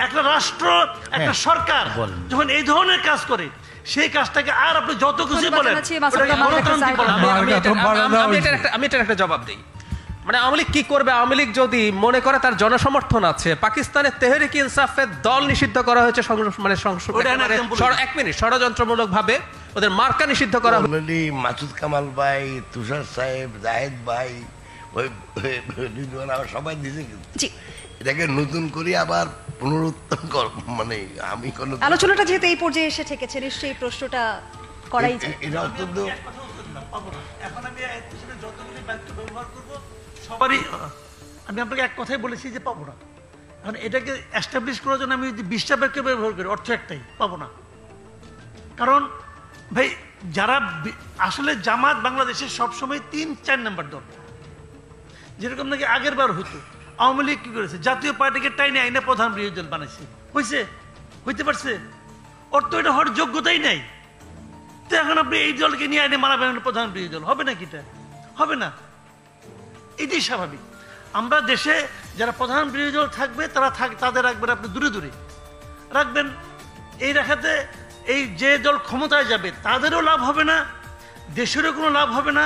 একটা রাষ্ট্র, একটা সরকার যখন এই ধরনের কাজ করে, সেই কাজটাকে আর আপনি যত কিছু বলেন আমি এটার একটা জবাব দিই। মানে আওয়ামী লীগ কি করবে? আওয়ামী লীগ যদি মনে করে তার জনসমর্থন আছে, পাকিস্তানের তেহরিক ইনসাফের দল নিষিদ্ধ করা হয়েছে, মানে এক মিনিট, ষড়যন্ত্রমূলক ভাবে ওদের মার্কা নিষিদ্ধ করা হয়েছে। মাসুদ কামাল ভাই, তুষার সাহেব, জাহেদ ভাই, সবাই দিছে, এটাকে নতুন করে আবার পুনরুত্থান মানে আমি কোন আলোচনাটা যেহেতু এই পর্যায়ে এসে ঠেকেছে, নিশ্চয়ই প্রশ্নটা করাই যায়। এটা অত্যন্ত এখন আমি যতগুলি বাক্য ব্যবহার করবো সবারই, আমি আপনাকে এক কথাই বলেছি যে পাবো না। এখন এটাকে এস্টাবলিশ করার জন্য আমি যদি 20টা বাক্য ব্যবহার করি, অর্থ একটাই, পাবো না। কারণ ভাই, যারা আসলে জামাত বাংলাদেশের সবসময় 3-4 নম্বর দল, যেরকম নাকি আগের বার হইতো। আওয়ামী লীগ কি করেছে? জাতীয় পার্টিকে টাইনে আইনে প্রধান বিরোধী দল বানাইছে। হইতে পারছে? ওর তো এটা হওয়ার যোগ্যতাই নাই। তো এখন আপনি এই দলকে নিয়ে আইনে মানাবেন প্রধান বিরোধী দল, হবে নাকি? এটা হবে না, এটাই স্বাভাবিক। আমরা দেশে যারা প্রধান বিরোধী দল থাকবে তাদের রাখবেন আপনি দূরে দূরে রাখবেন। এই রাখাতে এই যে দল ক্ষমতায় যাবে তাদেরও লাভ হবে না, দেশেরও কোনো লাভ হবে না,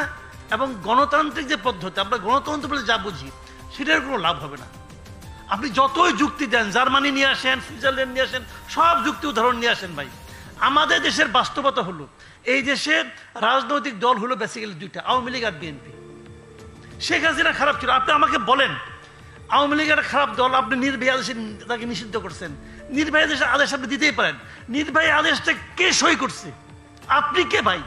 এবং গণতান্ত্রিক যে পদ্ধতি, আমরা গণতন্ত্র বলে যা বুঝি, সেটার কোনো লাভ হবে না। আপনি যতই যুক্তি দেন, জার্মানি নিয়ে আসেন, সুইজারল্যান্ড নিয়ে আসেন, সব যুক্তি উদাহরণ নিয়ে আসেন ভাই, আমাদের দেশের বাস্তবতা হলো এই দেশের রাজনৈতিক দল হলো বেসিক্যালি দুইটা, আওয়ামী লীগ আর বিএনপি। শেখ হাসিনা খারাপ ছিল, আপনি আমাকে বলেন আওয়ামী লীগ একটা খারাপ দল, আপনি নির্বাহী আদেশে তাকে নিষিদ্ধ করছেন। নির্বাহী আদেশ আপনি দিতেই পারেন, নির্বাহী আদেশটা কে সই করছে? আপনি কে ভাই?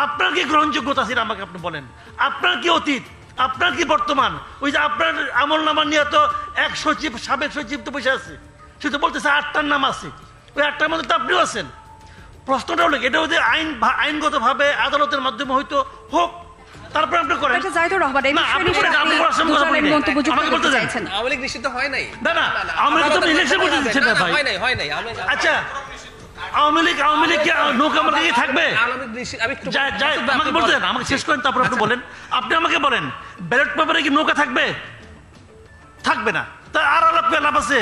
আপনার কি গ্রহণযোগ্যতা ছিল? আমাকে আপনি বলেন, আপনার কি অতীত, আপনার কি বর্তমান? ওই যে আপনার আমল নামা নিয়ে তো এক সচিব, সাবেক সচিব তো বসে আছে, সে তো বলতেছে 8টার নাম আছে, ওই 8টার মধ্যে তো আপনিও আছেন। প্রশ্নটা হলো এটা যদি আইনগত ভাবে আদালতের মাধ্যমে হয়তো হোক, তারপরে আপনি করেন। জাহিদুর রহমান, এই বিষয়ে মন্তব্য চাইছেন? আওয়ামী লীগ নিষিদ্ধ হয় নাই। না না, আওয়ামী লীগ তো ইলেকশন করতে দিচ্ছেন না ভাই। হয় নাই। আচ্ছা, আওয়ামী লীগ কি নৌকা মার্কা থাকবে? আমাকে বলতে দেন, আমাকে শেষ করেন, তারপর আপনি বলেন। আপনি আমাকে বলেন, ব্যালট পেপারে কি নৌকা থাকবে? থাকবে না। তা আর আলাপ করে লাভ আছে?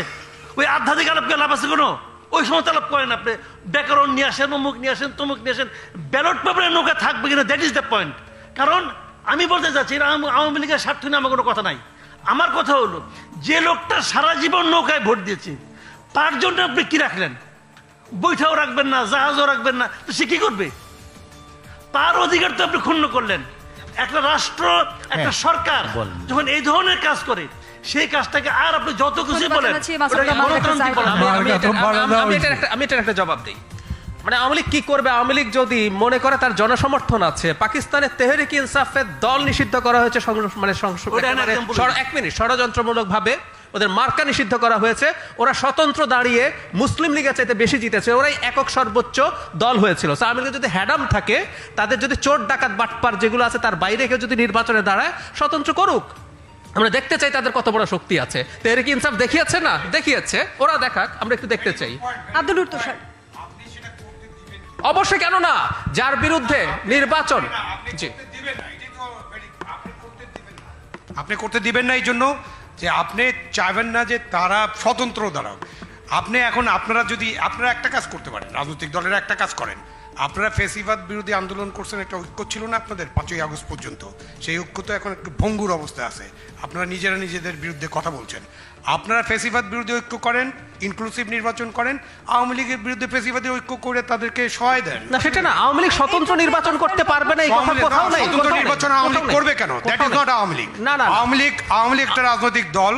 ওই আধ্যাত্মিক আলাপ করে লাভ আছে কোনো? ওই সময় আলাপ করেন আপনি, ব্যাকরণ নিয়ে আসেন, অমুক নিয়ে আসেন, তমুক নিয়ে আসেন, ব্যালট পেপারে নৌকা থাকবে কিনা, দ্যাট ইজ দ্য পয়েন্ট। কারণ আমি বলতে চাচ্ছি, আওয়ামী লীগের স্বার্থ নিয়ে আমার কোনো কথা নাই। আমার কথা হলো, যে লোকটা সারা জীবন নৌকায় ভোট দিয়েছে, তার জন্য আপনি কি রাখলেন? বৈঠাও রাখবেন না, জাহাজও রাখবেন না, তো সে কি করবে? তার অধিকার তো আপনি ক্ষুণ্ণ করলেন। একটা রাষ্ট্র, একটা সরকার যখন এই ধরনের কাজ করে, সেই কাজটাকে আর আপনি যত কিছু বলেন আমি এটার একটা জবাব দিই। মানে আওয়ামী লীগ কি করবে? আওয়ামী লীগ যদি মনে করে তার জনসমর্থন আছে, পাকিস্তানের তেহরিক ইনসাফের দল নিষিদ্ধ করা হয়েছে, মানে এক মিনিট, ষড়যন্ত্রমূলক ভাবে ওদের মার্কা নিষিদ্ধ করা হয়েছে, ওরা স্বতন্ত্র দাঁড়িয়ে মুসলিম লীগের চাইতে বেশি জিতেছে, ওরাই একক সর্বোচ্চ দল হয়েছিল। আওয়ামী লীগের যদি হ্যাডাম থাকে, তাদের যদি চোর ডাকাত বাটপার যেগুলো আছে তার বাইরে কেউ যদি নির্বাচনে দাঁড়ায়, স্বতন্ত্র করুক। আমরা দেখতে চাই তাদের কত বড় শক্তি আছে। তেহরিক ইনসাফ দেখিয়েছে না? দেখিয়েছে, ওরা দেখাক, আমরা একটু দেখতে চাই। আব্দুল তুষার, অবশ্যই, কেন না? যার বিরুদ্ধে নির্বাচন, জি, আপনি করতে দিবেন না এই জন্য যে আপনি চাইবেন না যে তারা স্বতন্ত্র দাঁড়াক। আপনি এখন আপনারা একটা কাজ করতে পারেন, রাজনৈতিক দলের একটা কাজ করেন। আপনারা ফ্যাসিবাদ বিরোধী আন্দোলন করছেন, একটা ঐক্য ছিল না আপনাদের 5ই আগস্ট পর্যন্ত? সেই ঐক্য তো এখন একটু ভঙ্গুর অবস্থায় আছে। আপনারা নিজেরা নিজেদের বিরুদ্ধে কথা বলছেন। আপনারা ফ্যাসিবাদ বিরোধী ঐক্য করেন, ইনক্লুসিভ নির্বাচন করেন, আওয়ামী লীগের বিরুদ্ধে ফ্যাসিবাদী ঐক্য করে তাদেরকে সহায় দেন। না, সেটা না, আওয়ামী লীগ স্বতন্ত্র নির্বাচন করতে পারবে না, এই কথা কোথাও নাই। স্বতন্ত্র নির্বাচন আওয়ামী লীগ করবে কেন? That is not Awami League. না না, আওয়ামী লীগ একটা রাজনৈতিক দল।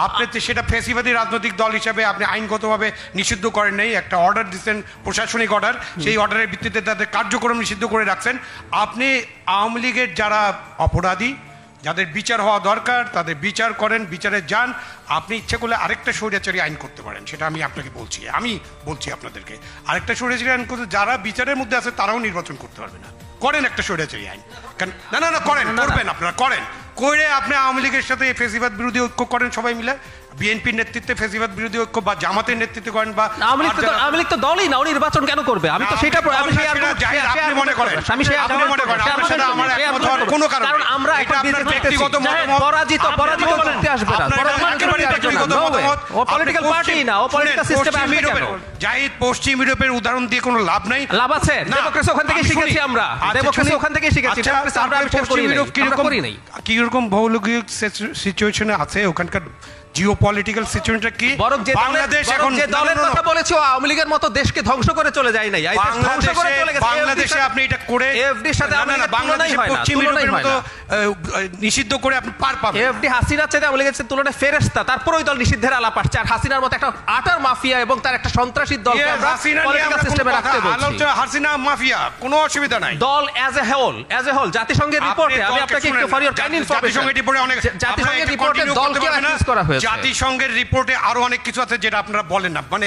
আপনি সেটা ফ্যাসিবাদী রাজনৈতিক দল হিসাবে আপনি আইনগতভাবে নিষিদ্ধ করেন নাই, একটা অর্ডার দিচ্ছেন, প্রশাসনিক অর্ডার, সেই অর্ডারের ভিত্তিতে তাদের কার্যক্রম নিষিদ্ধ করে রাখছেন। আপনি আওয়ামী লীগের যারা অপরাধী, যাদের বিচার হওয়া দরকার, তাদের বিচার করেন, বিচারে যান। আপনি ইচ্ছে করলে আরেকটা স্বৈরাচারী আইন করতে পারেন, সেটা আমি আপনাকে বলছি, আপনাদেরকে আরেকটা স্বৈরাচারী আইন করতে, যারা বিচারের মধ্যে আছে তারাও নির্বাচন করতে পারবে না। করেন একটা স্বৈরাচারী আইন। না, করবেন, আপনারা করেন, করে আপনি আওয়ামী লীগের সাথে ফ্যাসিবাদ বিরোধী ঐক্য করেন সবাই মিলে, বিএনপির নেতৃত্বে ফেসিবাদ বিরোধী ঐক্য বা জামাতের নেতৃত্বে করেন বা আওয়ামী লীগ তো দলই না, ও নির্বাচন কেন করবে? আমি তো সেটা আমি সেই আপনি মনে করেন আপনার সাথে আমার একমত হওয়ার কোনো কারণ কারণ আমরা এটা আপনার ব্যক্তিগত মতামত, পরাজিত করতে আসবে না, ব্যক্তিগত মতামত। ও পলিটিক্যাল পার্টি না, ও পলিটিক্যাল সিস্টেমে আসবে কেন? জাহিদ, পশ্চিম ইউরোপের উদাহরণ দিয়ে কোনো লাভ নাই। লাভ আছে, ডেমোক্রেসি ওখান থেকে শিখেছি আমরা, ডেমোক্রেসি ওখান থেকে শিখেছি, ডেমোক্রেসি আমরা আবিষ্কার করি নাই, আমরা করি নাই। কিরকম ভৌগোলিক সিচুয়েশনে আছে ওখানকার জিওপলিটিক্যাল সিচুয়েশনটা কি? বরং যে বাংলাদেশ এখন যে দলের কথা বলেছে ও আওয়ামী লীগের মতো দেশকে ধ্বংস করে চলে যায় নাই, এই দেশ ধ্বংস করে চলে গেছে। বাংলাদেশে আপনি এটা করে এফডির সাথে আওয়ামী লীগের তুলনাই হয় না, পশ্চিম ইউরোপের মতো নিষিদ্ধ করে আপনি পার পাবেন। এফডি হাসিনার চেয়ে আওয়ামী লীগের তুলনায় ফেরেশতা, তারপর ওই দল নিষিদ্ধের আলাপ আসছে। আর হাসিনার মতো একটা আটার মাফিয়া এবং তার একটা সন্ত্রাসী দলকে আমরা পলিটিক্যাল সিস্টেমে রাখতে বলছি। হাসিনা মাফিয়া, কোনো অসুবিধা নাই। দল অ্যাজ এ হোল জাতিসংঘের রিপোর্টে, আমি আপনাকে একটু ফর ইওর কাইন্ড ইনফরমেশন, জাতিসংঘের রিপোর্টে অনেক, জাতিসংঘের রিপোর্টে দলকে অ্যাক্সেস করা হয়েছে। জাতিসংঘের রিপোর্টে আরো অনেক কিছু আছে যেটা আপনারা বলেন না। মানে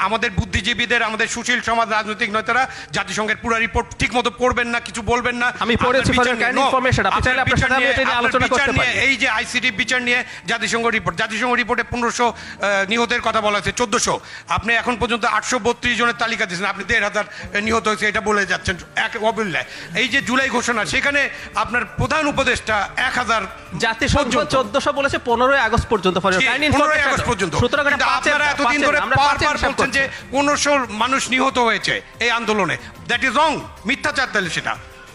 আমাদের বুদ্ধিজীবীদের, আমাদের সুশীল সমাজ, রাজনৈতিক নেতারা জাতিসংঘের পুরো রিপোর্ট ঠিকমতো পড়বেন না, কিছু বলবেন না। আমি পড়েছি ফর ইওর কাইন্ড ইনফরমেশন, আপনি চাইলে আপনার সাথে আমি এটা নিয়ে আলোচনা করতে পারি। এই যে আইসিটি বিচার নিয়ে জাতিসংঘ রিপোর্টে 1500 নিহতের কথা বলা হয়েছে, 1400। আপনি এখন পর্যন্ত 832 জনের তালিকা দিয়েছেন, আপনি 1500 নিহত হয়েছে এটা বলে যাচ্ছেন এক অবহেলায়। এই যে জুলাই ঘোষণা, সেখানে আপনার প্রধান উপদেষ্টা 1000, জাতিসংঘ 1400 বলেছে 15 আগস্ট পর্যন্ত ফর ইওর কাইন্ড ইনফরমেশন। পর্যন্ত। সুতরাং কিন্তু আপনারা এতদিন ধরে বারবার বলছেন যে 1500 মানুষ নিহত হয়েছে এই আন্দোলনে। দ্যাট ইজ রং, মিথ্যাচার। তাহলে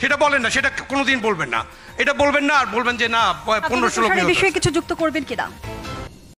সেটা বলেন না, সেটা কোনোদিন বলবেন না, এটা বলবেন না। আর বলবেন যে না 15-16 বিষয়ে কিছু যুক্ত করবেন কিনা?